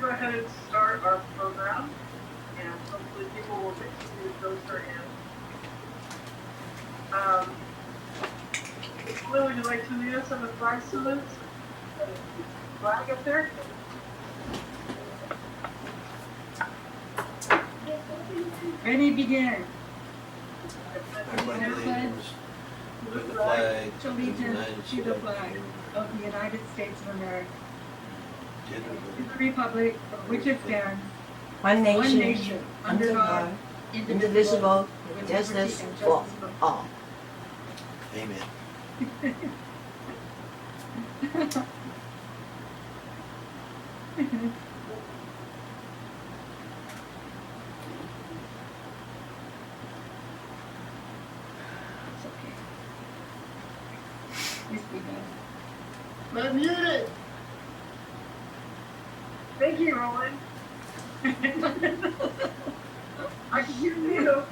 ahead and start our program, and hopefully people will continue to filter in. Lynne, would you like to lead us on the flag salute? Flag up there? Ready, begin. I pledge allegiance to the flag of the Allegiance to the flag of the United States of America, to the republic for which it stands, one one nation, nation, under God, indivisible, with justice liberty and for justice for all. Amen. It's okay. Please be done. I'm muted. Thank you, Rowland. I can hear you.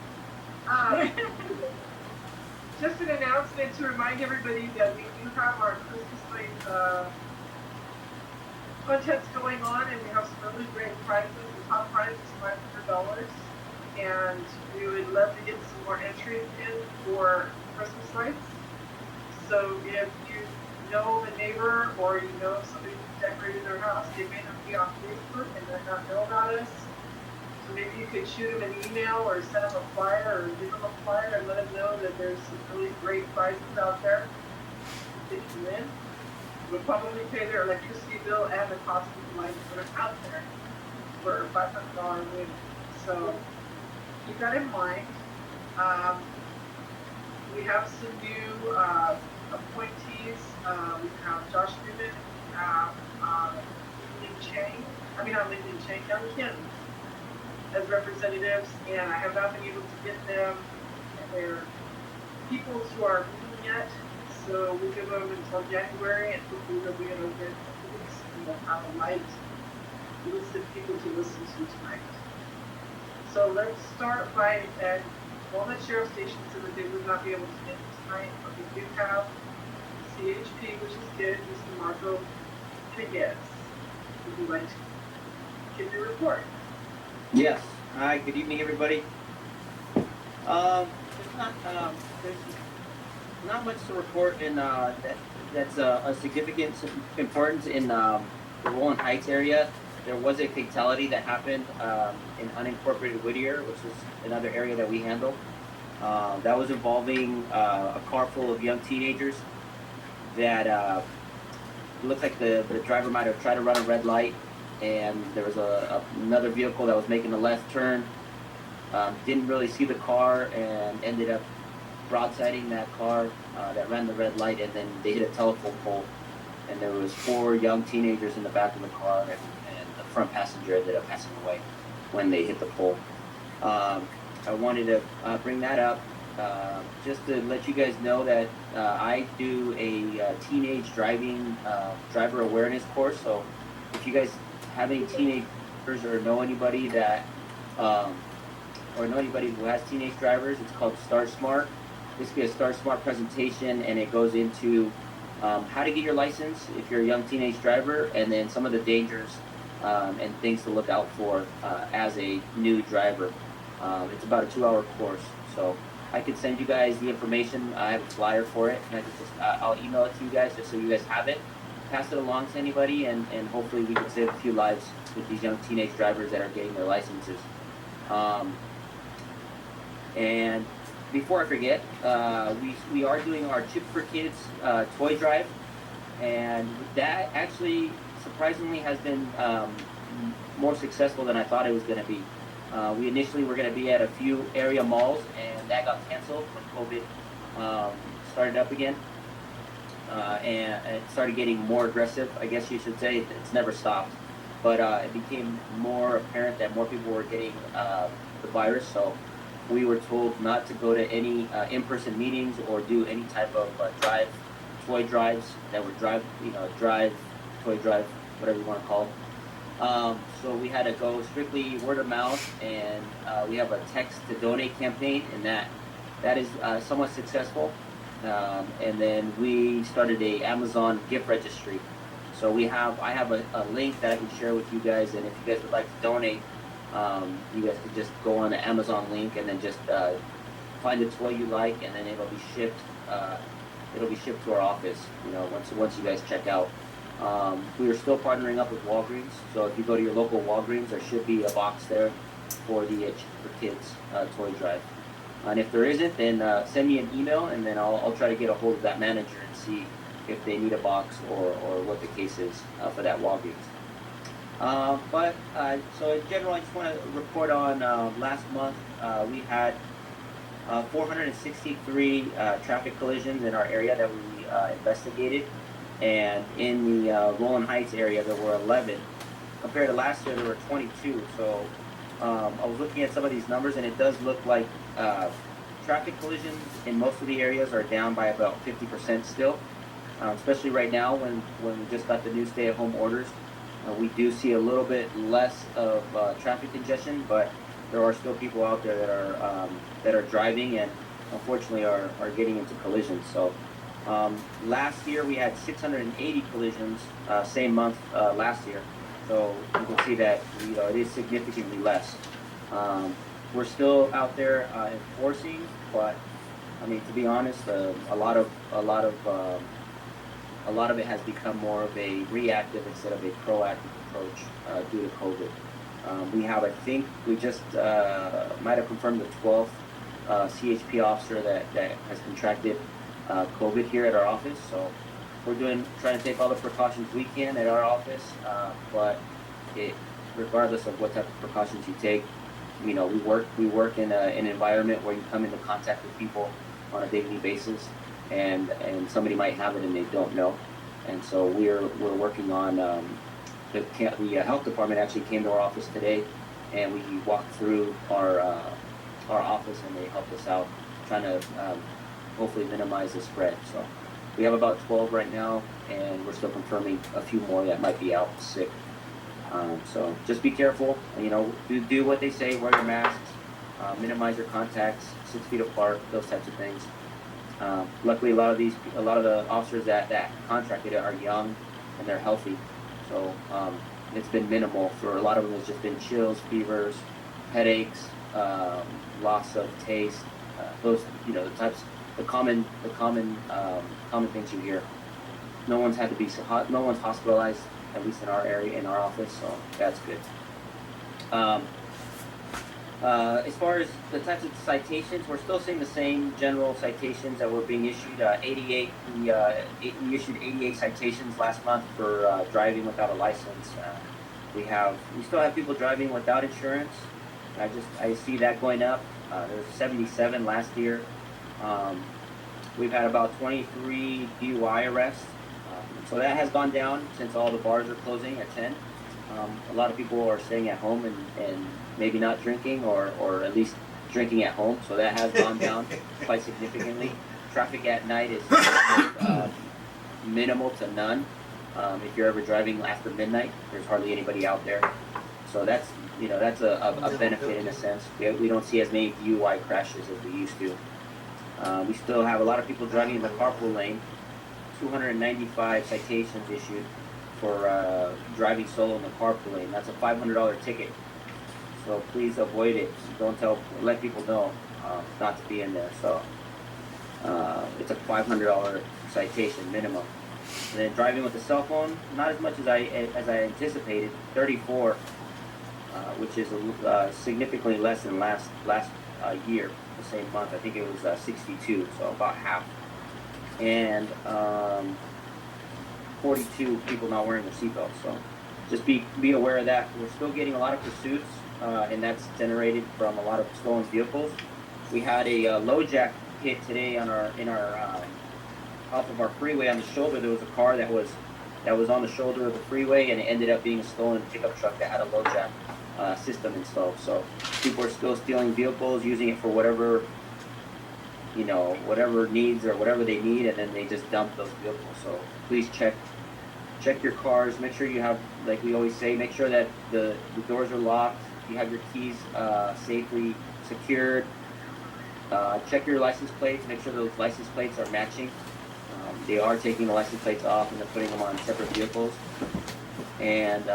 Just an announcement to remind everybody that we do have our Christmas light contests going on, and we have some really great prizes. The top prize is $500, and we would love to get some more entries in for Christmas lights. So if you know a neighbor or you know somebody who's decorated their house, they may not be on Facebook and they not know about us. So maybe you could shoot them an email or send them a flyer or give them a flyer and let them know that there's some really great prizes out there that you can win. We'll probably pay their electricity bill and the cost of the lights that are out there for a $500 win. So keep that in mind. We have some new appointees. We have Josh Newman, we have Young Kim as representatives, and I have not been able to get them and their people who are meeting yet. So we give them until January, and hopefully they'll be in a good weeks, and we'll have a light list of people to listen to tonight. So let's start by Walnut Sheriff Station said that they would not be able to make it tonight, but we do have CHP, which is good, Mr. Marco Piguez. Would you like to give your report? Yes. Hi, good evening, everybody. There's not much to report in that's a significant importance in the Rowland Heights area. There was a fatality that happened in unincorporated Whittier, which is another area that we handle. That was involving a car full of young teenagers that looked like the driver might have tried to run a red light, and there was another vehicle that was making a left turn. Didn't really see the car and ended up broadsiding that car that ran the red light, and then they hit a telephone pole, and there was 4 young teenagers in the back of the car, and the front passenger ended up passing away when they hit the pole. I wanted to bring that up just to let you guys know that I do a teenage driving driver awareness course. So if you guys have any teenagers or know anybody that or know anybody who has teenage drivers, it's called Start Smart. This will be a Start Smart presentation, and it goes into how to get your license if you're a young teenage driver, and then some of the dangers and things to look out for as a new driver. It's about a 2-hour course, so I could send you guys the information. I have a flyer for it, and I'll email it to you guys just so you guys have it. Pass it along to anybody, and hopefully we can save a few lives with these young teenage drivers that are getting their licenses. And before I forget, we are doing our Chip for Kids toy drive, and that actually surprisingly has been more successful than I thought it was going to be. We initially were going to be at a few area malls, and that got canceled when COVID started up again, and it started getting more aggressive, I guess you should say. It's never stopped, but it became more apparent that more people were getting the virus, so we were told not to go to any in-person meetings or do any type of toy drives that were toy drive, whatever you want to call it. So we had to go strictly word of mouth, and we have a text to donate campaign, and that is somewhat successful. And then we started a Amazon gift registry. So I have a link that I can share with you guys, and if you guys would like to donate, you guys could just go on the Amazon link and then just find a toy you like, and then it'll be shipped. It'll be shipped to our office. You know, once you guys check out. We are still partnering up with Walgreens, so if you go to your local Walgreens, there should be a box there for the for kids toy drive. And if there isn't, then send me an email, and then I'll try to get a hold of that manager and see if they need a box or what the case is for that Walgreens. So in general, I just want to report on last month we had 463 traffic collisions in our area that we investigated, and in the Rowland Heights area there were 11. Compared to last year, there were 22. So I was looking at some of these numbers, and it does look like traffic collisions in most of the areas are down by about 50% still, especially right now when we just got the new stay-at-home orders. We do see a little bit less of traffic congestion, but there are still people out there that are driving and unfortunately are getting into collisions. So last year we had 680 collisions, same month last year. So you can see that it is significantly less. We're still out there enforcing, but I mean, to be honest, a lot of it has become more of a reactive instead of a proactive approach due to COVID. We have, I think, we just might have confirmed the 12th CHP officer that has contracted COVID here at our office. So we're trying to take all the precautions we can at our office, but regardless of what type of precautions you take, we work in an environment where you come into contact with people on a daily basis, and somebody might have it and they don't know. And so we're working on the health department actually came to our office today, and we walked through our office, and they helped us out trying to hopefully minimize the spread. So we have about 12 right now, and we're still confirming a few more that might be out sick. So just be careful, do what they say, wear your masks, minimize your contacts, 6 feet apart, those types of things. Luckily, a lot of the officers that contracted it are young and they're healthy. So it's been minimal. For a lot of them, it's just been chills, fevers, headaches, loss of taste, those, the common things you hear. No one's hospitalized, at least in our area, in our office, so that's good. As far as the types of citations, we're still seeing the same general citations that were being issued. 88, we issued 88 citations last month for driving without a license. We still have people driving without insurance. I see that going up. There was 77 last year. We've had about 23 DUI arrests. So that has gone down since all the bars are closing at 10. A lot of people are staying at home and maybe not drinking, or at least drinking at home. So that has gone down quite significantly. Traffic at night is minimal to none. If you're ever driving after midnight, there's hardly anybody out there. So that's a benefit in a sense. We don't see as many DUI crashes as we used to. We still have a lot of people driving in the carpool lane. 295 citations issued for driving solo in the carpool lane. That's a $500 ticket. So please avoid it. Let people know not to be in there. So it's a $500 citation minimum. And then driving with a cell phone, not as much as I anticipated. 34, which is significantly less than last year, the same month. I think it was 62, so about half. And 42 people not wearing their seatbelts. So just be aware of that. We're still getting a lot of pursuits, and that's generated from a lot of stolen vehicles. We had a low jack hit today off of our freeway on the shoulder. There was a car that was on the shoulder of the freeway, and it ended up being a stolen pickup truck that had a low jack system installed. So people are still stealing vehicles, using it for whatever needs or whatever they need, and then they just dump those vehicles. So please check your cars. Make sure you have, like we always say, make sure that the doors are locked. You have your keys safely secured. Check your license plates. Make sure those license plates are matching. they are taking the license plates off and they're putting them on separate vehicles. And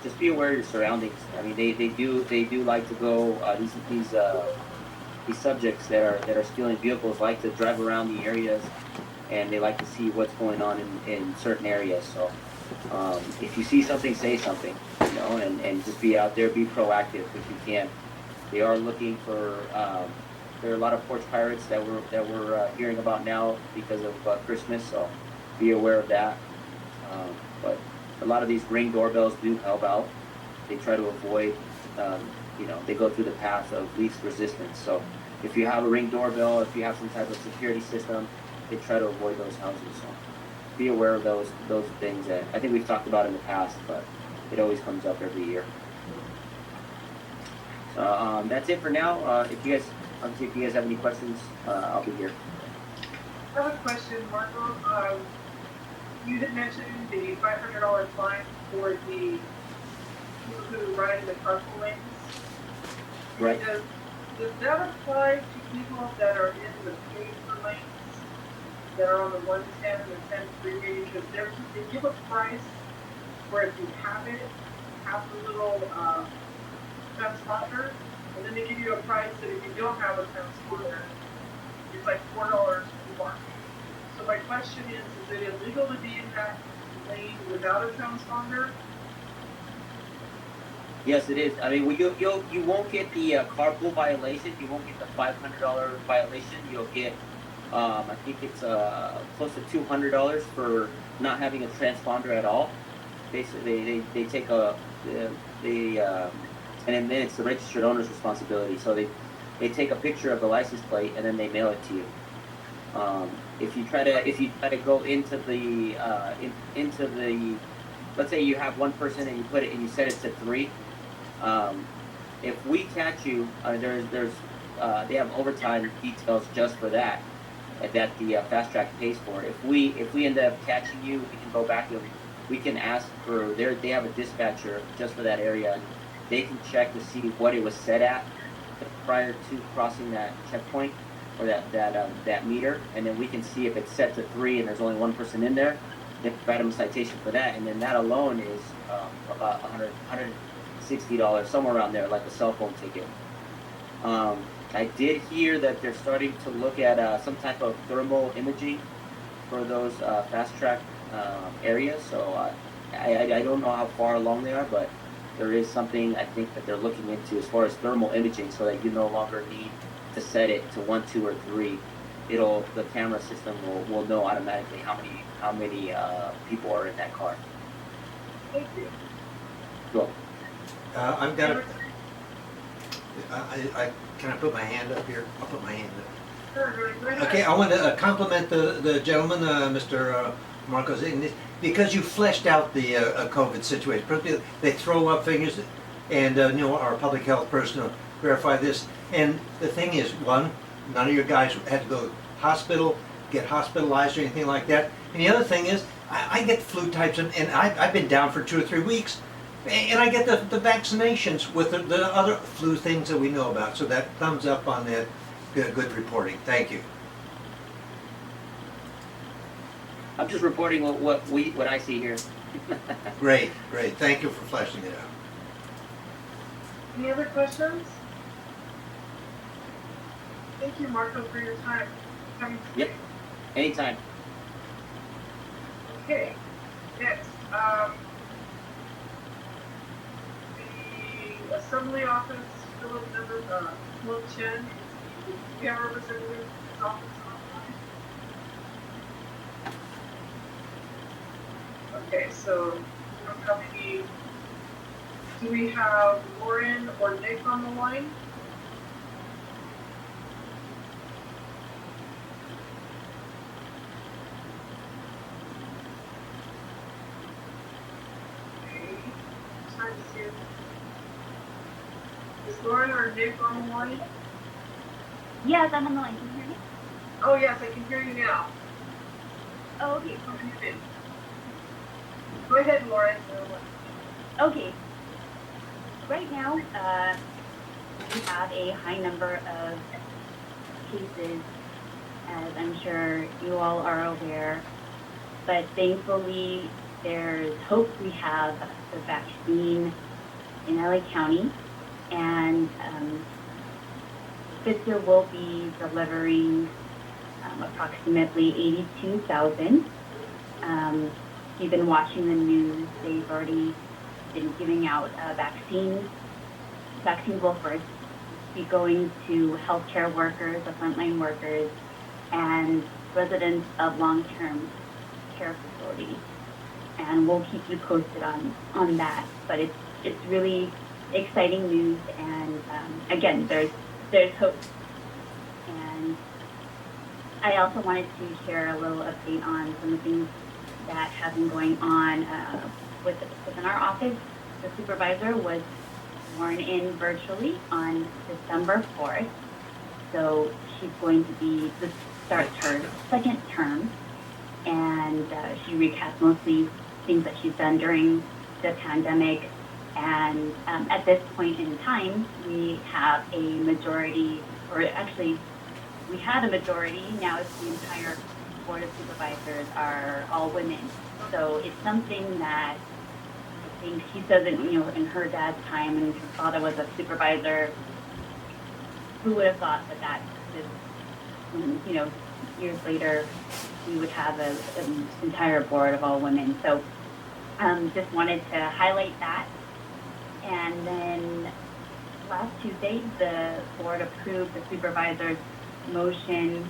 just be aware of your surroundings. I mean, they do like to go. These subjects that are stealing vehicles like to drive around the areas, and they like to see what's going on in certain areas. So if you see something, say something, you know, and just be out there, be proactive if you can. They are looking for. There are a lot of porch pirates that we're hearing about now because of Christmas, so be aware of that. But a lot of these Ring doorbells do help out. They try to avoid, they go through the path of least resistance. So if you have a Ring doorbell, if you have some type of security system, they try to avoid those houses. So be aware of those things that I think we've talked about in the past, but it always comes up every year. So that's it for now. If you guys have any questions, I'll be here. I have a question, Marco. You had mentioned the $500 fine for the people who ride in the carpool lanes. Right. Does that apply to people that are in the paper lanes that are on the 110 and the 10 freeway? Because they give a price where if you have it, have the little transponder, and then they give you a price that if you don't have a transponder, it's like $4 more. So my question is it illegal to be in that lane without a transponder? Yes, it is. I mean, you won't get the carpool violation. You won't get the $500 violation. You'll get, I think it's close to $200 for not having a transponder at all. Basically, they take and then it's the registered owner's responsibility. So they take a picture of the license plate and then they mail it to you. If you try to go into the let's say you have one person and you set it to 3. If we catch you, they have overtime details just for that the fast track pays for. If we end up catching you, we can go back and we can ask for they have a dispatcher just for that area. They can check to see what it was set at prior to crossing that checkpoint or that meter, and then we can see if it's set to 3 and there's only one person in there. They provide them a citation for that, and then that alone is about $160, somewhere around there, like a cell phone ticket. I did hear that they're starting to look at some type of thermal imaging for those fast track areas. So I don't know how far along they are, but there is something I think that they're looking into as far as thermal imaging, so that you no longer need to set it to 1, 2, or 3. The camera system will know automatically how many people are in that car. Thank you. Cool. I've got can I put my hand up here? I'll put my hand up. Sure, go ahead. Okay, I want to compliment the gentleman, Mr. Marcos, because you fleshed out the COVID situation. They throw up figures, and our public health person verify this. And the thing is, one, none of your guys had to go to hospital, get hospitalized or anything like that. And the other thing is, I get flu types, and I've been down for 2 or 3 weeks, and I get the vaccinations with the other flu things that we know about. So that thumbs up on that. Good reporting. Thank you. I'm just reporting what I see here. Great. Thank you for fleshing it out. Any other questions? Thank you, Marco, for your time. Yep. Anytime. Okay. Next, the Assembly Office, Philip Chen, do you have a representative in his office online? Okay, so we don't have any. Do we have Lauren or Nick on the line? Trying to see is Lauren or Nick on the line? Yes, I'm on the line. Can you hear me? Oh yes, I can hear you now. Oh, okay. Go ahead, Lauren. Okay. Right now, we have a high number of cases, as I'm sure you all are aware, but thankfully there's hope. We have the vaccine in LA County, and Spitzer will be delivering approximately 82,000. If you've been watching the news, they've already been giving out vaccines. Vaccines will first be going to healthcare workers, the frontline workers, and residents of long-term care facilities. And we'll keep you posted on that. But it's really exciting news, and again, there's hope. And I also wanted to share a little update on some of the things that have been going on within our office. The supervisor was sworn in virtually on December 4th, so she's going to start her second term, and she recaps mostly things that she's done during the pandemic. And at this point in time, we have a majority, or actually, we had a majority. Now it's the entire board of supervisors are all women. So it's something that I think she says that, in her dad's time, and her father was a supervisor, who would have thought that years later, we would have an entire board of all women. So just wanted to highlight that. And then last Tuesday, the board approved the supervisor's motion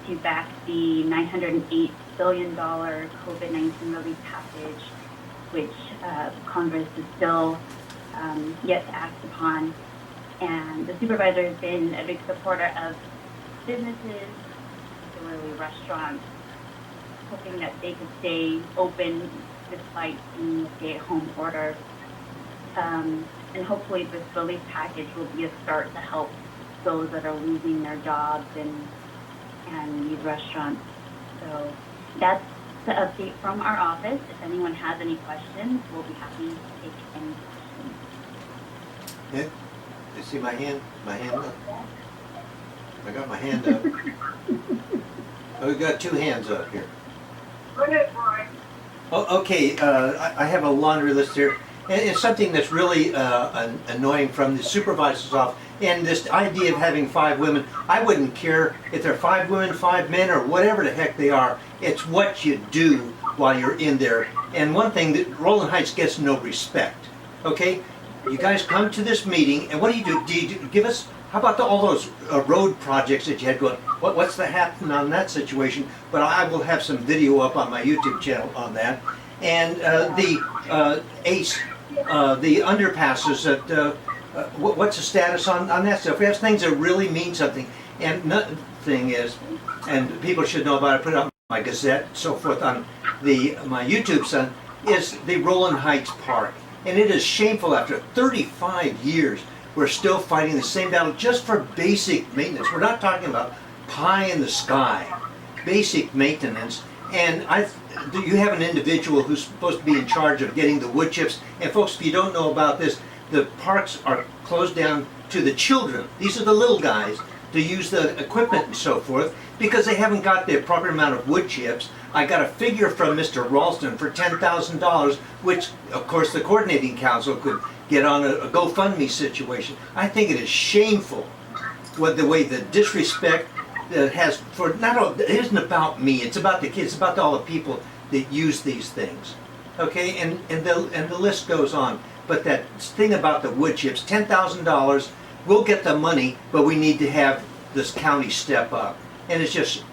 to back the $908 billion COVID-19 relief package, which Congress is still yet to act upon. And the supervisor has been a big supporter of businesses, particularly restaurants, hoping that they could stay open despite the stay-at-home order. And hopefully this relief package will be a start to help those that are losing their jobs and these restaurants. So that's the update from our office. If anyone has any questions, we'll be happy to take any questions. Yeah. You see my hand? My hand up? I got my hand up. Oh, we got two hands up here. Go ahead, Brian. Oh, okay, I have a laundry list here. And it's something that's really annoying from the supervisor's office. And this idea of having 5 women, I wouldn't care if they're 5 women, 5 men, or whatever the heck they are. It's what you do while you're in there. And one thing, that Rowland Heights gets no respect. Okay? You guys come to this meeting, and what do you do? Do you give us, how about all those road projects that you had going? What's the happen on that situation? But I will have some video up on my YouTube channel on that. And the ACE, the underpasses, that what's the status on that stuff? We have things that really mean something. And another thing is, and people should know about it, put it on my Gazette, so forth, on my YouTube son, is the Rowland Heights Park. And it is shameful, after 35 years, we're still fighting the same battle just for basic maintenance. We're not talking about pie in the sky, basic maintenance. And you have an individual who's supposed to be in charge of getting the wood chips. And folks, if you don't know about this, the parks are closed down to the children. These are the little guys to use the equipment and so forth, because they haven't got the proper amount of wood chips. I got a figure from Mr. Ralston for $10,000, which of course the coordinating council could get on a GoFundMe situation. I think it is shameful what the way the disrespect that has for not all, it isn't about me, it's about the kids, it's about all the people that use these things. Okay, and the list goes on. But that thing about the wood chips, $10,000, we'll get the money, but we need to have this county step up. And it's just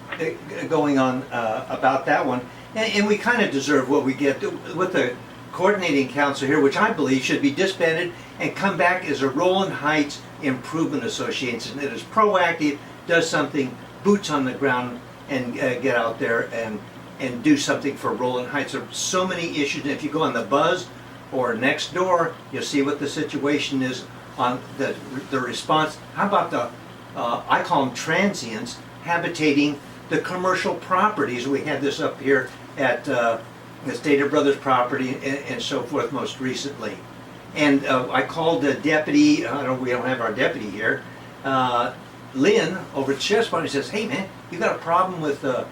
going on about that one. And we kind of deserve what we get with the coordinating council here, which I believe should be disbanded and come back as a Rowland Heights Improvement Association. It is proactive, does something, boots on the ground, and get out there and do something for Rowland Heights. There are so many issues. And if you go on the Buzz or next door, you'll see what the situation is on the response. How about the, I call them transients, habitating the commercial properties. We had this up here at the Stater Brothers property and so forth most recently. And I called the deputy, we don't have our deputy here, Lynne over at Sheriff's Department. He says, hey man, you got a problem with the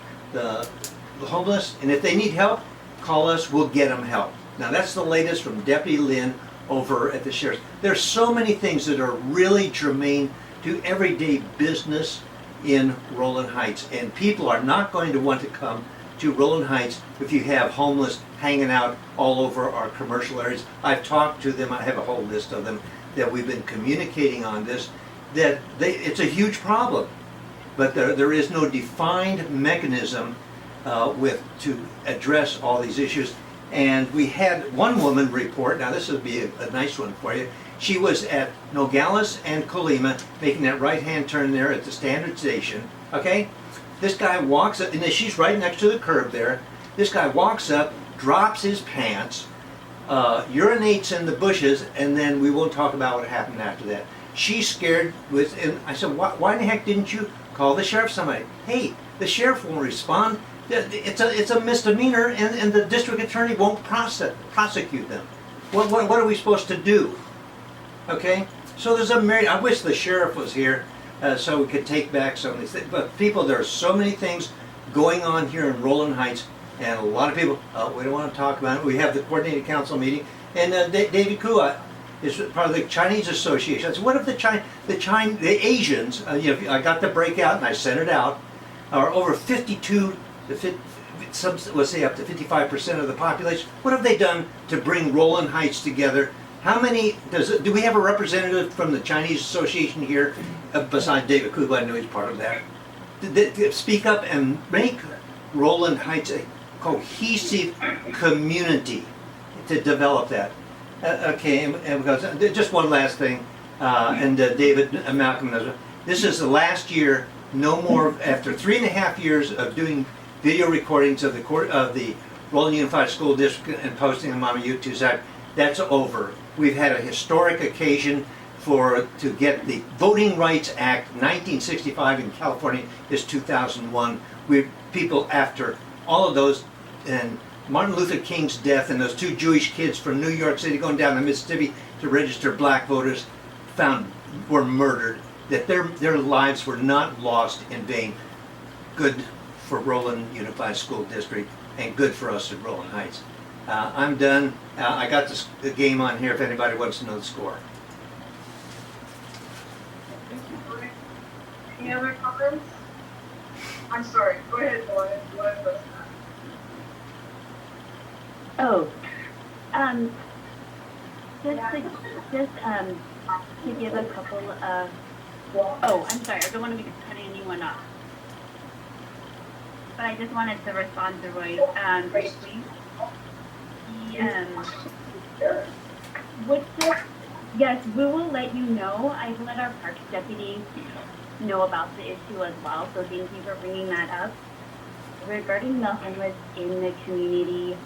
homeless, and if they need help, call us, we'll get them help. Now that's the latest from Deputy Lynne over at the Sheriff's. There's so many things that are really germane to everyday business in Rowland Heights, and people are not going to want to come to Rowland Heights if you have homeless hanging out all over our commercial areas. I've talked to them, I have a whole list of them that we've been communicating on this, that it's a huge problem, but there is no defined mechanism to address all these issues. And we had one woman report, now this would be a nice one for you. She was at Nogales and Colima, making that right-hand turn there at the Standard Station, okay? This guy walks up, and she's right next to the curb there. This guy walks up, drops his pants, urinates in the bushes, and then we won't talk about what happened after that. She's scared, and I said, why in the heck didn't you call the sheriff somebody? Hey, the sheriff won't respond. It's a misdemeanor, and the district attorney won't prosecute them. What are we supposed to do? Okay, so there's I wish the sheriff was here so we could take back some of these things. But people, there are so many things going on here in Rowland Heights, and a lot of people, we don't want to talk about it. We have the coordinated council meeting, and David Kua is part of the Chinese Association. I said, what if the Asians, I got the breakout and I sent it out, are over 52, let's say up to 55% of the population. What have they done to bring Rowland Heights together? How many, do we have a representative from the Chinese Association here, besides David Kuba? I know he's part of that. Speak up and make Rowland Heights a cohesive community to develop that. Okay, and because, just one last thing, and David Malkin knows, this is the last year, no more, after 3.5 years of doing video recordings of the Rowland Unified School District and posting them on the YouTube site, that's over. We've had a historic occasion to get the Voting Rights Act, 1965 in California is 2001. People after all of those, and Martin Luther King's death and those 2 Jewish kids from New York City going down to Mississippi to register black voters were murdered, that their lives were not lost in vain. Good for Rowland Unified School District and good for us at Rowland Heights. I'm done. I got the game on here if anybody wants to know the score. Any other comments? I'm sorry, go ahead, Lauren. Oh, just to give a couple of, I'm sorry, I don't want to be cutting anyone off. But I just wanted to respond to Roy, briefly. Yes, we will let you know. I've let our parks deputy know about the issue as well, so thank you for bringing that up. Regarding the homeless in the community,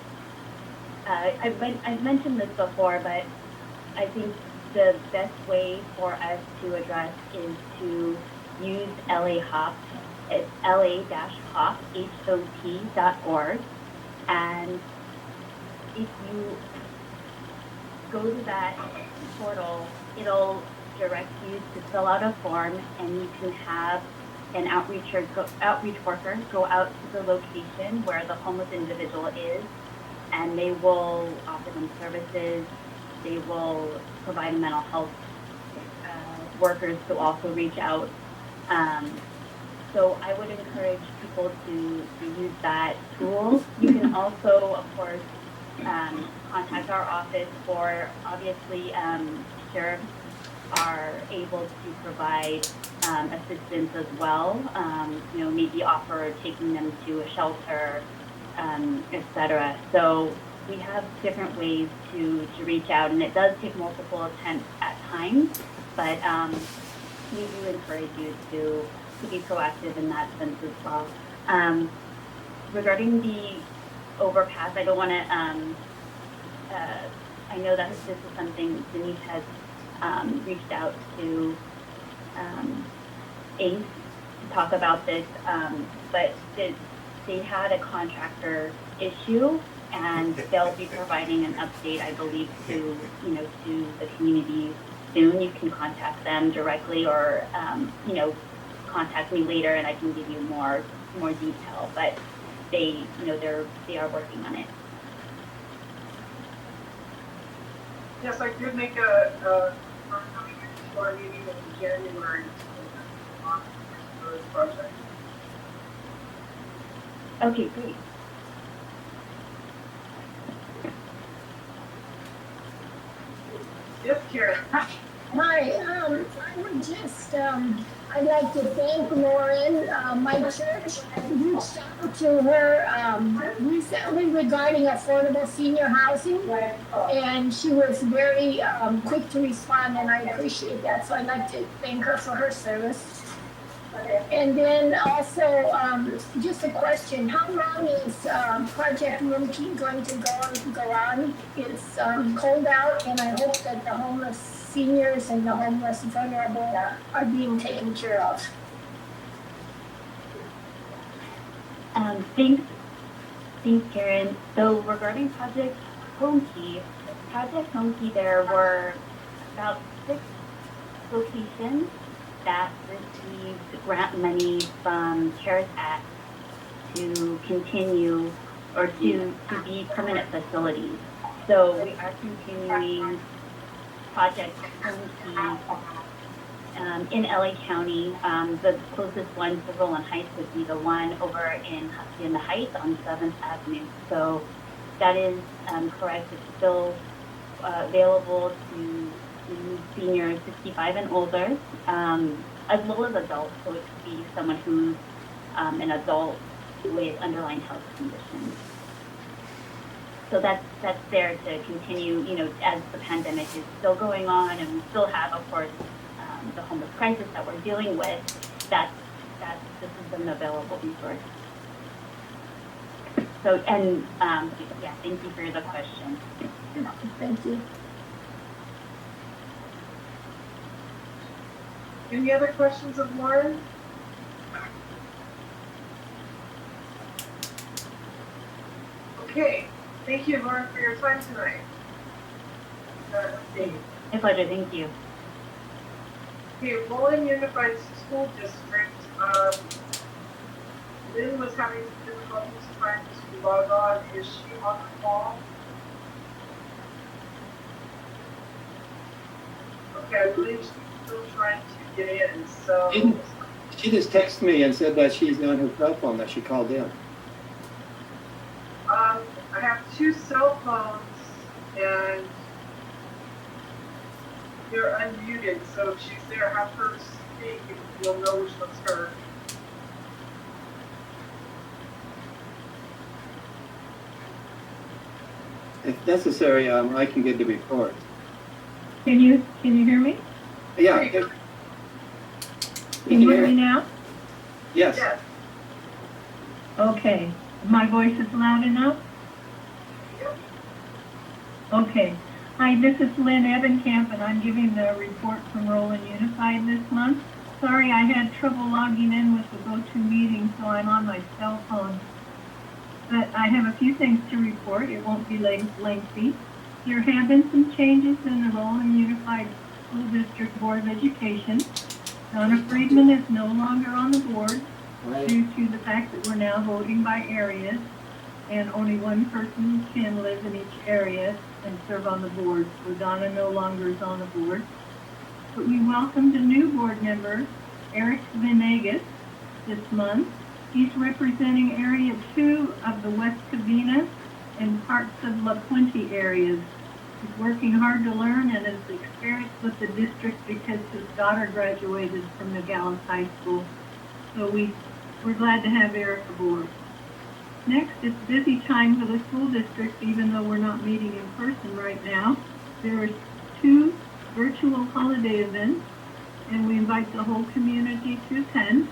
I've mentioned this before, but I think the best way for us to address is to use LA HOP. It's la-hop.org, and if you go to that portal, it'll direct you to fill out a form, and you can have an outreach worker go out to the location where the homeless individual is, and they will offer them services. They will provide mental health workers to also reach out. So I would encourage people to use that tool. You can also, of course, contact our office, or obviously sheriffs are able to provide assistance as well. Maybe offer taking them to a shelter, etc. So we have different ways to reach out, and it does take multiple attempts at times, but we do encourage you to be proactive in that sense as well. Regarding the overpass, I don't want to, I know that this is something Denise has reached out to ACE to talk about this, but they had a contractor issue, and they'll be providing an update, I believe, to the community soon. You can contact them directly, or contact me later, and I can give you more detail. But they are working on it. Yes, I did make a coming to our meeting in January on this project. Okay, great. Yes, Karen. Hi, I would just, I'd like to thank Lauren. My church reached out to her recently regarding affordable senior housing, and she was very quick to respond, and I appreciate that. So I'd like to thank her for her service. And then also, just a question, how long is Project Malkin going to go on? It's cold out, and I hope that the homeless seniors and the homeless vulnerable are being taken care of. Thanks, Karen. So regarding Project Homekey, there were about 6 locations that received grant money from CARES Act to continue or to be permanent facilities. So we are continuing Project Homekey in LA County. The closest one to Rowland Heights would be the one over in the Heights on 7th Avenue. So that is correct. It's still available to seniors 65 and older, as well as adults. So it could be someone who's an adult with underlying health conditions. So that's there to continue, as the pandemic is still going on, and we still have, of course, the homeless crisis that we're dealing with. This is an available resource. So, and yeah, thank you for the question. Thank you. Any other questions of Lauren? Okay, thank you, Lauren, for your time tonight. My pleasure, thank you. Okay, Rowland Unified School District, Lynne was having some difficulties trying to log on. Is she on the call? Okay, I believe she's still trying to get in, so. She just texted me and said that she's on her cell phone, that she called in. I have 2 cell phones and they're unmuted, so if she's there, have her speak, you'll know which one's her. If necessary, I can get the report. Can you hear me? Yeah. Can you hear me now? Yes. Yes. Okay. My voice is loud enough? Yep. Okay. Hi, this is Lynne Ebenkamp, and I'm giving the report from Rowland Unified this month. Sorry, I had trouble logging in with the GoToMeeting, so I'm on my cell phone. But I have a few things to report. It won't be lengthy. There have been some changes in the Rowland Unified School District Board of Education. Donna Friedman is no longer on the board due to the fact that we're now voting by areas, and only one person can live in each area and serve on the board. So Donna no longer is on the board. But we welcomed a new board member, Eric Venegas, this month. He's representing Area 2 of the West Covina and parts of La Puente areas. He's working hard to learn and is experienced with the district because his daughter graduated from Nogales High School. So we're glad to have Eric aboard. Next, it's busy time for the school district, even though we're not meeting in person right now. There are 2 virtual holiday events, and we invite the whole community to attend.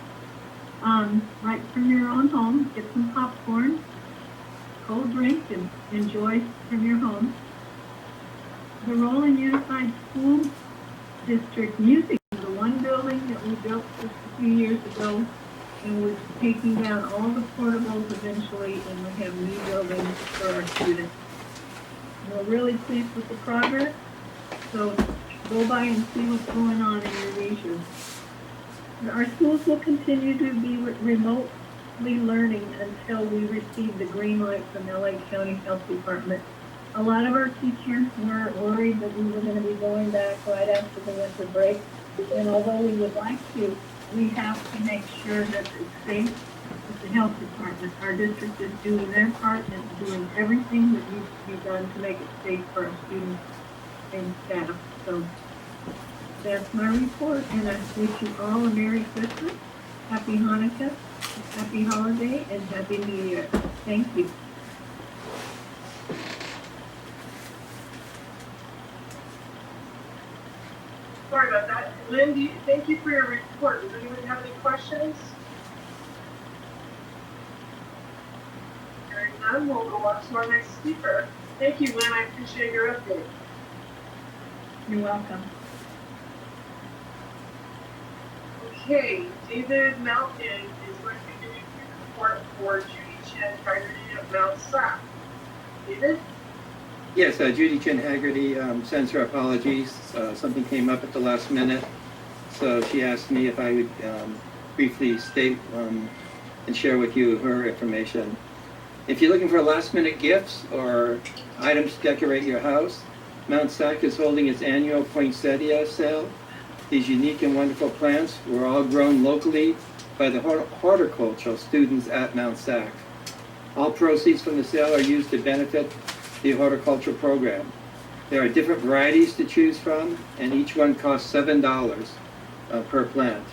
Right from your own home, get some popcorn, cold drink, and enjoy from your home. The Rowland Unified School District Music, the one building that we built just a few years ago, and we're taking down all the portables eventually, and we have new buildings for our students. We're really pleased with the progress, so go by and see what's going on in your leisure. Our schools will continue to be remote honestly learning until we received the green light from LA County Health Department. A lot of our teachers were worried that we were going to be going back right after the winter break. And although we would like to, we have to make sure that it's safe with the health department. Our district is doing their part and doing everything that needs to be done to make it safe for our students and staff. So that's my report, and I wish you all a Merry Christmas, Happy Hanukkah, Happy Holiday, and Happy New Year. Thank you. Sorry about that. Lynn, thank you for your report. Does anyone have any questions? Hearing none, we'll go on to our next speaker. Thank you, Lynn. I appreciate your update. You're welcome. Okay, David Malkin is going to be giving a report for Judy Chen Haggerty of Mount SAC. David? Yes, Judy Chin Haggerty sends her apologies. Something came up at the last minute, so she asked me if I would briefly state and share with you her information. If you're looking for last-minute gifts or items to decorate your house, Mount SAC is holding its annual poinsettia sale. These unique and wonderful plants were all grown locally by the horticultural students at Mount SAC. All proceeds from the sale are used to benefit the horticulture program. There are different varieties to choose from, and each one costs $7 per plant.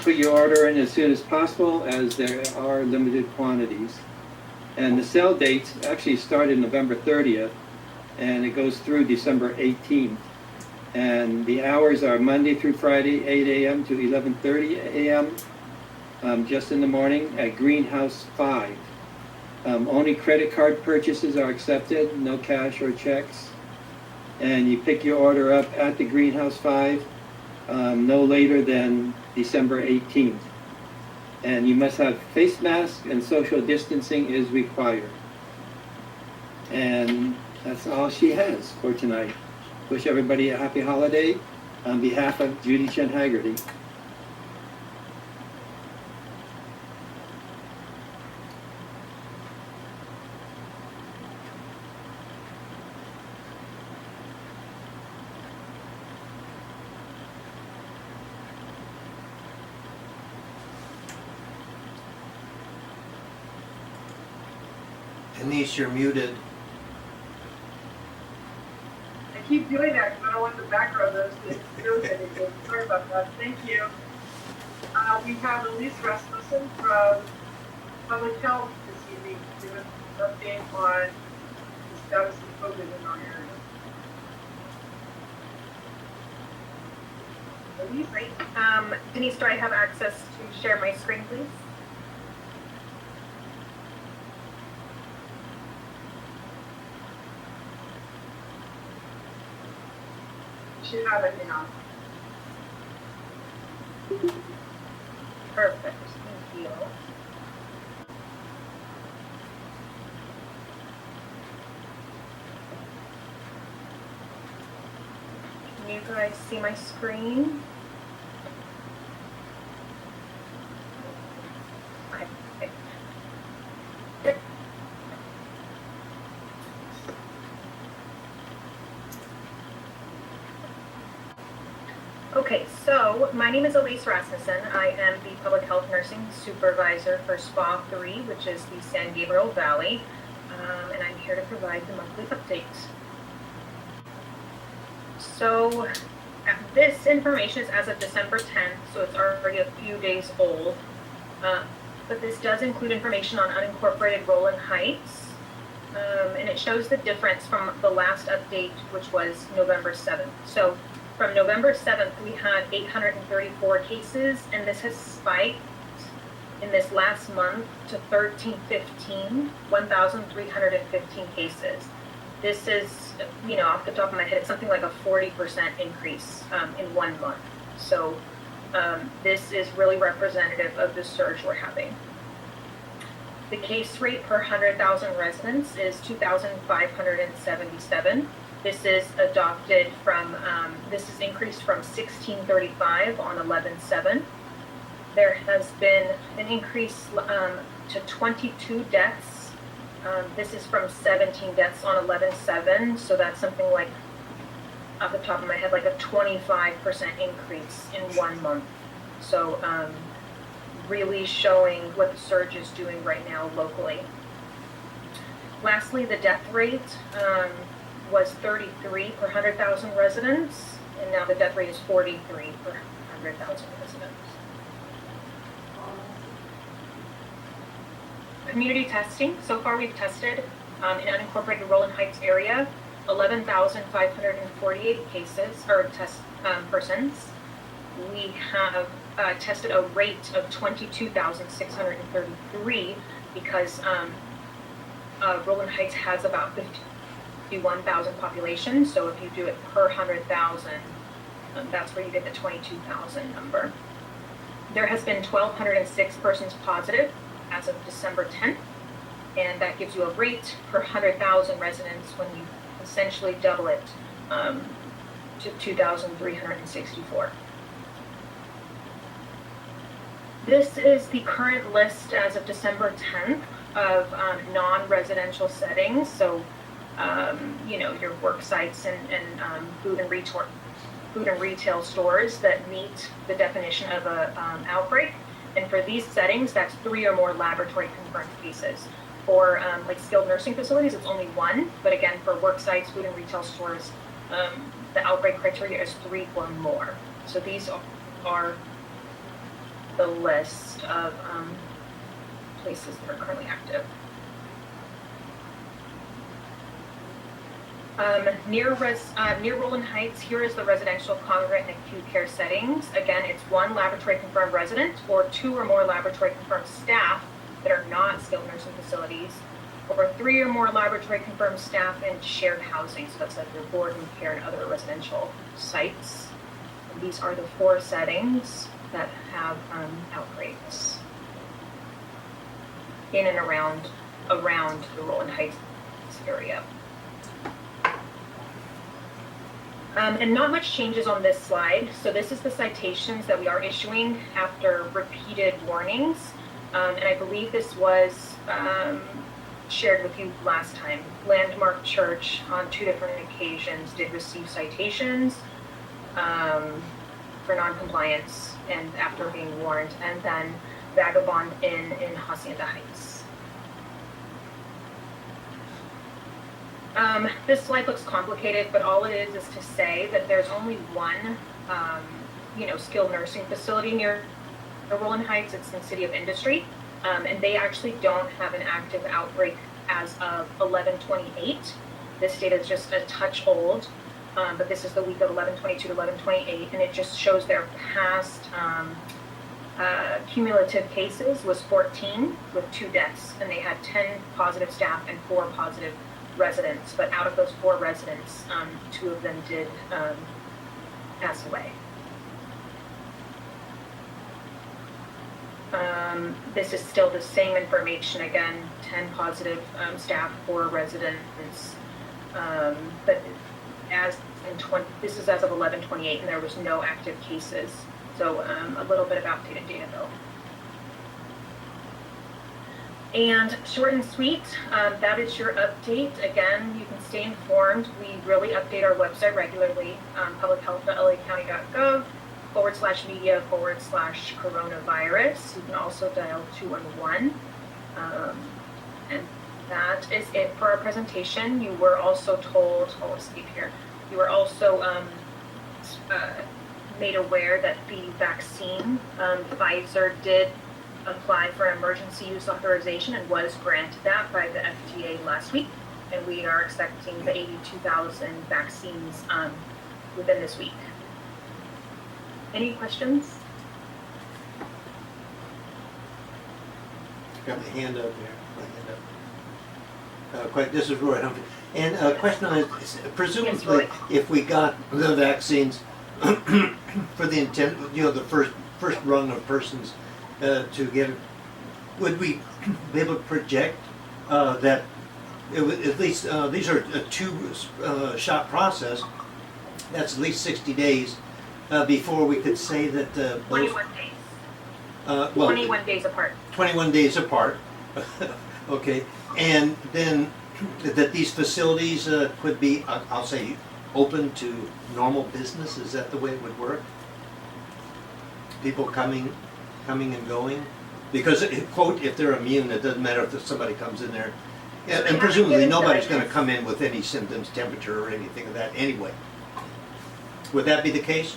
Put your order in as soon as possible, as there are limited quantities. And the sale dates actually started November 30th, and it goes through December 18th. And the hours are Monday through Friday, 8 a.m. to 11:30 a.m., just in the morning at Greenhouse 5. Only credit card purchases are accepted, no cash or checks. And you pick your order up at the Greenhouse 5 no later than December 18th. And you must have face masks and social distancing is required. And that's all she has for tonight. Wish everybody a happy holiday on behalf of Judy Chen Haggerty. Denise, you're muted. I keep doing that because I don't want the background noise to do anything. Sorry about that. Thank you. We have Elise Rasmussen from Public Health this evening to give us an update on the status of COVID in our area. Elise? Great. Denise, do I have access to share my screen, please? You should have it now. Perfect. Thank you. Can you guys see my screen? Okay. Okay, so my name is Elise Rasmussen. I am the Public Health Nursing Supervisor for SPA 3, which is the San Gabriel Valley, and I'm here to provide the monthly updates. So this information is as of December 10th, so it's already a few days old, but this does include information on unincorporated Rowland Heights, and it shows the difference from the last update, which was November 7th. So from November 7th, we had 834 cases, and this has spiked in this last month to 1,315 cases. This is, off the top of my head, it's something like a 40% increase in 1 month. So this is really representative of the surge we're having. The case rate per 100,000 residents is 2,577. This is adopted from, this is increased from 1635 on 11/7. There has been an increase to 22 deaths. This is from 17 deaths on 11/7, so that's something like, off the top of my head, like a 25% increase in 1 month. So really showing what the surge is doing right now locally. Lastly, the death rate was 33 per 100,000 residents, and now the death rate is 43 per 100,000 residents. Community testing. So far we've tested in unincorporated Rowland Heights area 11,548 cases, or persons. We have tested a rate of 22,633 because Rowland Heights has about 51,000 population. So if you do it per 100,000, that's where you get the 22,000 number. There has been 1,206 persons positive as of December 10th, and that gives you a rate per 100,000 residents when you essentially double it to 2,364. This is the current list as of December 10th of non-residential settings. So, you know, your work sites and food and retail stores that meet the definition of a outbreak. And for these settings, that's 3 or more laboratory confirmed cases. For like skilled nursing facilities, it's only 1. But again, for work sites, food and retail stores, the outbreak criteria is 3 or more. So these are the list of places that are currently active. Near Rowland Heights, here is the residential, congregate, and acute care settings. Again, it's 1 laboratory confirmed resident or 2 or more laboratory confirmed staff that are not skilled nursing facilities, or 3 or more laboratory confirmed staff in shared housing. So that's like your board and care and other residential sites. And these are the 4 settings that have outbreaks in and around the Rowland Heights area. And not much changes on this slide. So this is the citations that we are issuing after repeated warnings. And I believe this was shared with you last time. Landmark Church on 2 different occasions did receive citations for non-compliance and after being warned, and then Vagabond Inn in Hacienda Heights. This slide looks complicated, but all it is to say that there's only 1, skilled nursing facility near Rowland Heights. It's in the City of Industry, and they actually don't have an active outbreak as of 11/28. This data is just a touch old, but this is the week of 11/22 to 11/28, and it just shows their past cumulative cases was 14 with 2 deaths, and they had 10 positive staff and 4 positive residents. But out of those 4 residents, 2 of them did pass away. This is still the same information again, 10 positive staff, 4 residents, but this is as of 11/28, and there was no active cases. So a little bit of outdated data though. And short and sweet, that is your update. Again, you can stay informed. We really update our website regularly, publichealth.lacounty.gov/media/coronavirus. You can also dial 211. And that is it for our presentation. You were also told, let's see here, you were also made aware that the vaccine, Pfizer did apply for emergency use authorization and was granted that by the FDA last week, and we are expecting the 82,000 vaccines within this week. Any questions? Got my hand up here. This is Roy Humphrey. And a question on presumably, if we got the vaccines for the intent, the first rung of persons to get it, would we be able to project that it would, at least these are a 2-shot process? That's at least 60 days before we could say that 21 days. Well, 21 days apart. 21 days apart. Okay, and then that these facilities could be, I'll say, open to normal business. Is that the way it would work? People coming and going? Because, quote, if they're immune, it doesn't matter if somebody comes in there. And presumably nobody's going to come in with any symptoms, temperature, or anything of that anyway. Would that be the case?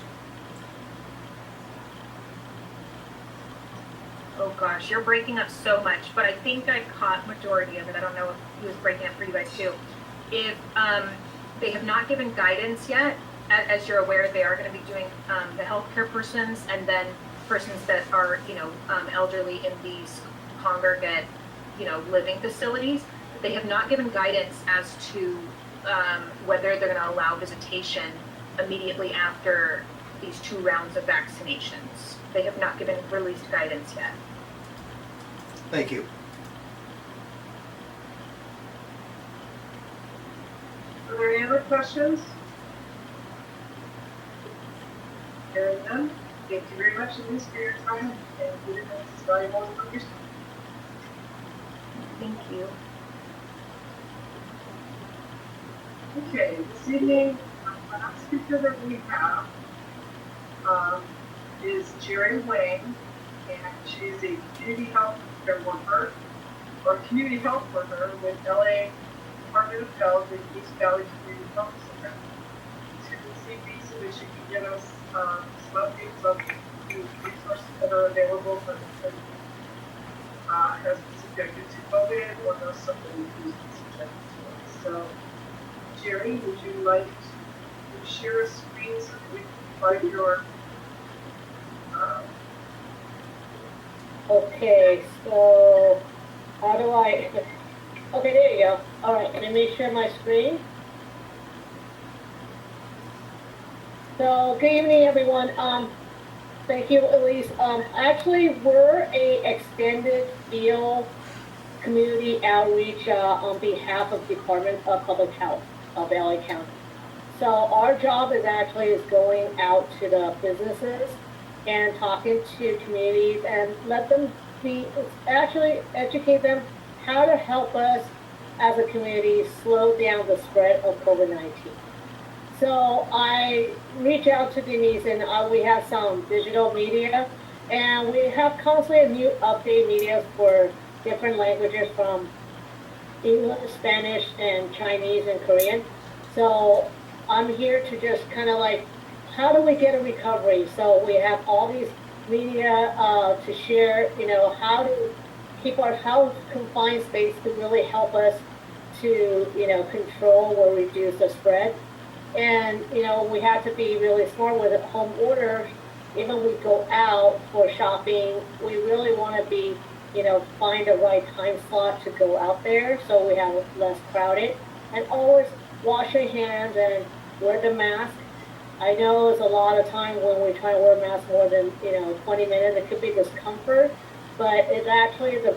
Oh gosh, you're breaking up so much, but I think I caught majority of it. I don't know if he was breaking up for you guys too. If they have not given guidance yet, as you're aware, they are going to be doing the healthcare persons and then persons that are, elderly in these congregate, living facilities. They have not given guidance as to whether they're going to allow visitation immediately after these 2 rounds of vaccinations. They have not given released guidance yet. Thank you. Are there any other questions? Hearing none, thank you very much, Elise, for your time and giving us this valuable information. Thank you. Okay, this evening, the last speaker that we have is Jerry Wang, and she's a community health care worker, or community health worker with LA Department of Health and East Valley Community Health Center. She's going to see so that she can get us some updates on the resources that are available for the has been subjected to COVID or knows somebody who's been subjected to it. So, Jerry, would you like to share a screen so that we can find your Okay, so how do I, okay, there you go. All right, let me share my screen. So good evening, everyone. Thank you, Elise. Actually, we're a extended field community outreach on behalf of Department of Public Health of LA County. So our job is going out to the businesses and talking to communities and let them educate them how to help us as a community slow down the spread of COVID-19. So I reach out to Denise and we have some digital media and we have constantly new update media for different languages from English, Spanish, and Chinese and Korean. So I'm here to just kind of how do we get a recovery? So we have all these media to share, how to keep our house confined space to really help us to, control or reduce the spread. And, we have to be really smart with home orders. Even we go out for shopping, we really want to be, find the right time slot to go out there so we have less crowded. And always wash your hands and wear the mask. I know it's a lot of time when we try to wear a mask more than 20 minutes. It could be discomfort, but it actually is a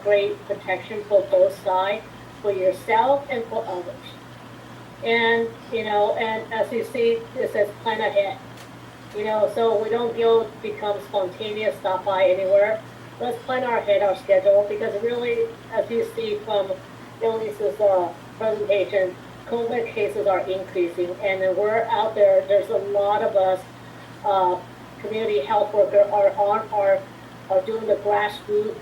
great protection for both sides, for yourself and for others. And and as you see, it says plan ahead. So we don't become spontaneous, stop by anywhere. Let's plan ahead our schedule because really, as you see from Elise's presentation, COVID cases are increasing, and then we're out there. There's a lot of us, community health workers, are doing the grassroots,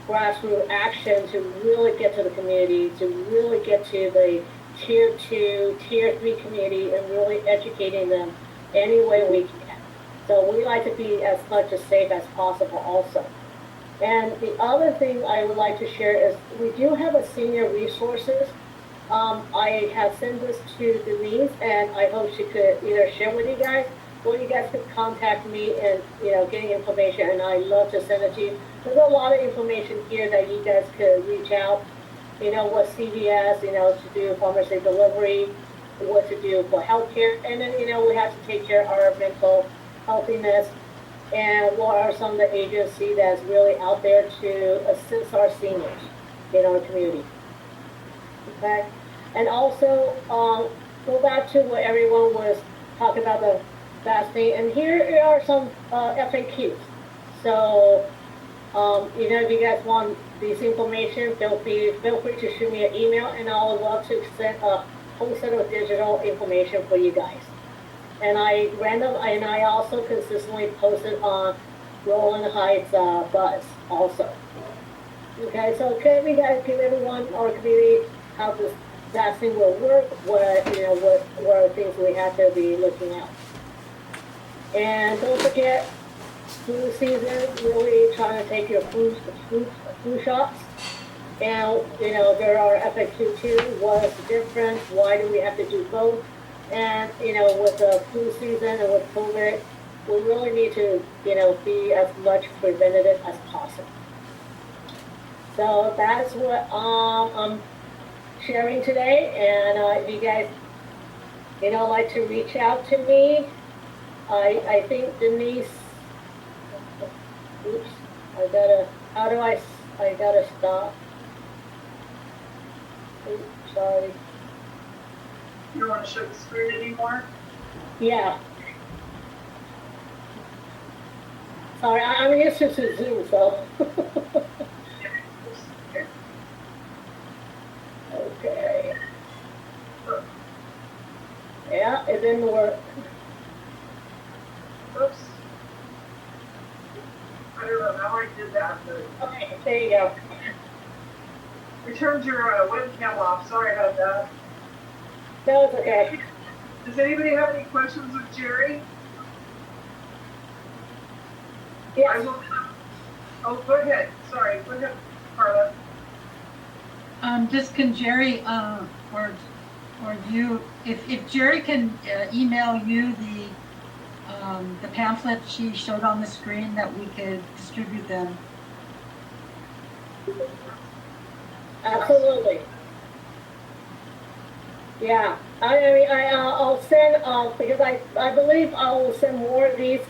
grassroots action to really get to the community, to really get to the tier 2, tier 3 community, and really educating them any way we can. So we like to be as much as safe as possible, also. And the other thing I would like to share is we do have a senior resources. I have sent this to Denise, and I hope she could either share with you guys, or you guys could contact me and getting information. And I love to send it to you. There's a lot of information here that you guys could reach out. What CVS, to do pharmacy delivery, what to do for healthcare, and then we have to take care of our mental healthiness. And what are some of the agencies that's really out there to assist our seniors in our community? Okay, and also go back to what everyone was talking about, the fasting. And here are some FAQs. So, if you guys want this information, feel free to shoot me an email, and I would love to send a whole set of digital information for you guys. And I also consistently posted on Rowland Heights Buzz also. Okay, so can we guys give everyone our community how this vaccine will work? What are things we have to be looking at? And don't forget, flu season. Really trying to take your flu shots. And there are FAQ too. What is the difference? Why do we have to do both? And with the flu season and with COVID, we really need to be as much preventative as possible. So that's what I'm sharing today. And if you guys like to reach out to me, I think Denise. Oops, I gotta stop. Oops, sorry. You don't want to show the screen anymore? Yeah. Sorry, I'm used to Zoom, so. Okay. Yeah, it didn't work. Oops. I don't know how I did that, but. Okay, there you go. We turned your webcam off. Sorry about that. No, it's okay. Does anybody have any questions of Jerry? Yes. I will. Oh, go ahead. Sorry. Go ahead, Carla. Just can Jerry, or you, if Jerry can email you the pamphlet she showed on the screen, that we could distribute them. Absolutely. Yeah, I'll send, because I believe I will send more of these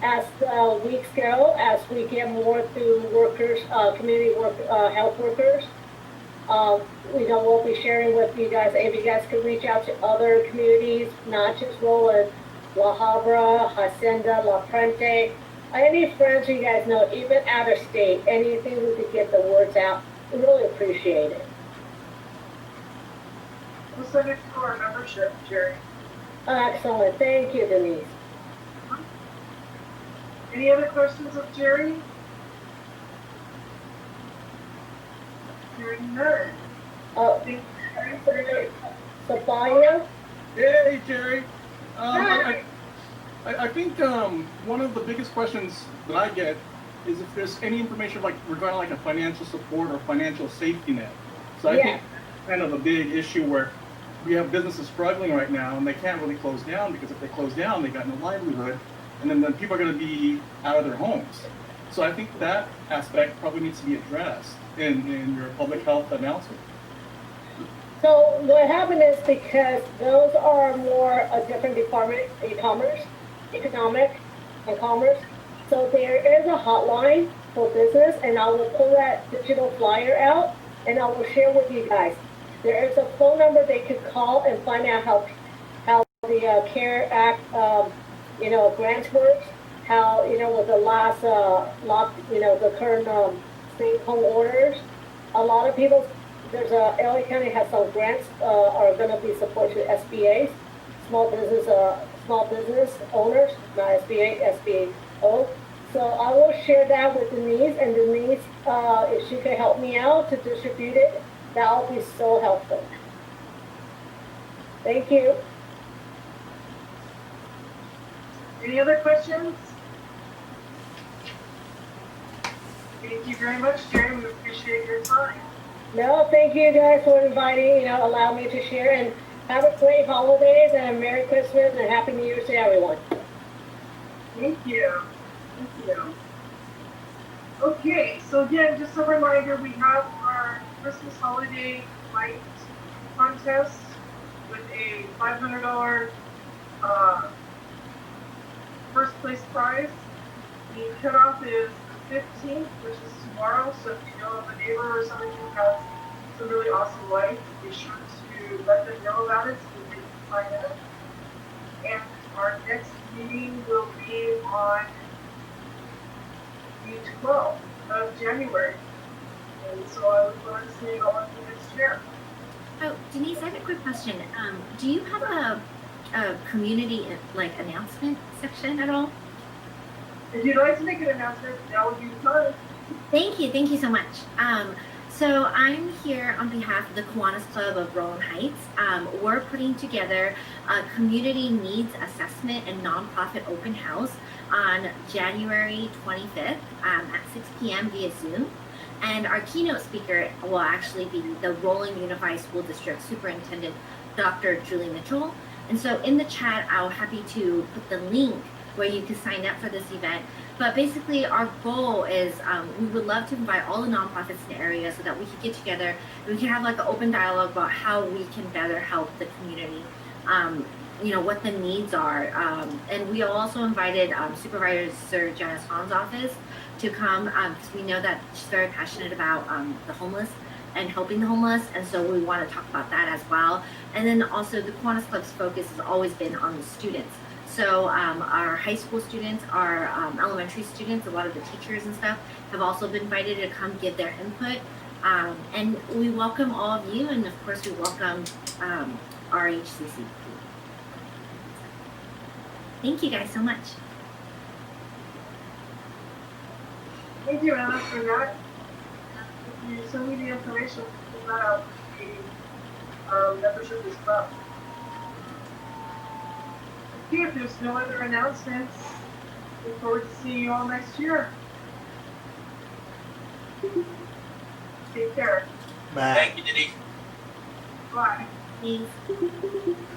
as weeks go, as we get more through workers, community work, health workers. We'll be sharing with you guys, if you guys could reach out to other communities, not just Rowland, La Habra, Hacienda, La Frente, any friends you guys know, even out of state, anything we could get the words out, we really appreciate it. We'll send it to our membership, Jerry. Excellent. Thank you, Denise. Any other questions of Jerry? Hearing none. Thank you, Jerry. Sophia? Hey, Jerry. Hi. I think one of the biggest questions that I get is if there's any information regarding like a financial support or financial safety net. So I think kind of a big issue where we have businesses struggling right now and they can't really close down, because if they close down, they got no livelihood, and then people are going to be out of their homes. So I think that aspect probably needs to be addressed in your public health announcement. So what happened is, because those are more a different department, economic and commerce. So there is a hotline for business, and I will pull that digital flyer out and I will share with you guys. There is a phone number they could call and find out how the CARE Act, grants works, how, with the last, the current stay-at-home orders. A lot of people, LA County has some grants are going to be supported to SBAs, small business owners, not SBA, SBAO. So I will share that with Denise, and Denise, if she could help me out to distribute it, that will be so helpful. Thank you. Any other questions? Thank you very much, Jerry. We appreciate your time. No, thank you guys for inviting, allow me to share, and have a great holidays and a Merry Christmas and Happy New Year to everyone. Thank you. Thank you. Okay, so again, just a reminder, we have our Christmas holiday light contest with a $500 first place prize. The cutoff is the 15th, which is tomorrow, so if you know of a neighbor or somebody who has some really awesome lights, be sure to let them know about it so they can sign up. And our next meeting on the 12th of January. And so I look forward to seeing all of you next year. Oh, Denise, I have a quick question. Do you have a community like announcement section at all? If you'd like to make an announcement, that would be the time. Thank you so much. So I'm here on behalf of the Kiwanis Club of Rowland Heights. We're putting together a community needs assessment and nonprofit open house on January 25th at 6 p.m. via Zoom. And our keynote speaker will actually be the Rowland Unified School District Superintendent, Dr. Julie Mitchell. And so in the chat, I'll happy to put the link where you can sign up for this event. But basically our goal is we would love to invite all the nonprofits in the area so that we could get together and we can have like an open dialogue about how we can better help the community, what the needs are. And we also invited Supervisor Janice Hahn's office to come because we know that she's very passionate about the homeless and helping the homeless. And so we want to talk about that as well. And then also the Kiwanis Club's focus has always been on the students. So our high school students, our elementary students, a lot of the teachers and stuff have also been invited to come give their input. And we welcome all of you, and of course we welcome Rhccc. Thank you guys so much. Thank you, Anna, for that. If you send me the information, fill that out the membership of this club. Okay, if there's no other announcements, look forward to seeing you all next year. Take care. Bye. Thank you, Denise. Bye. Thanks.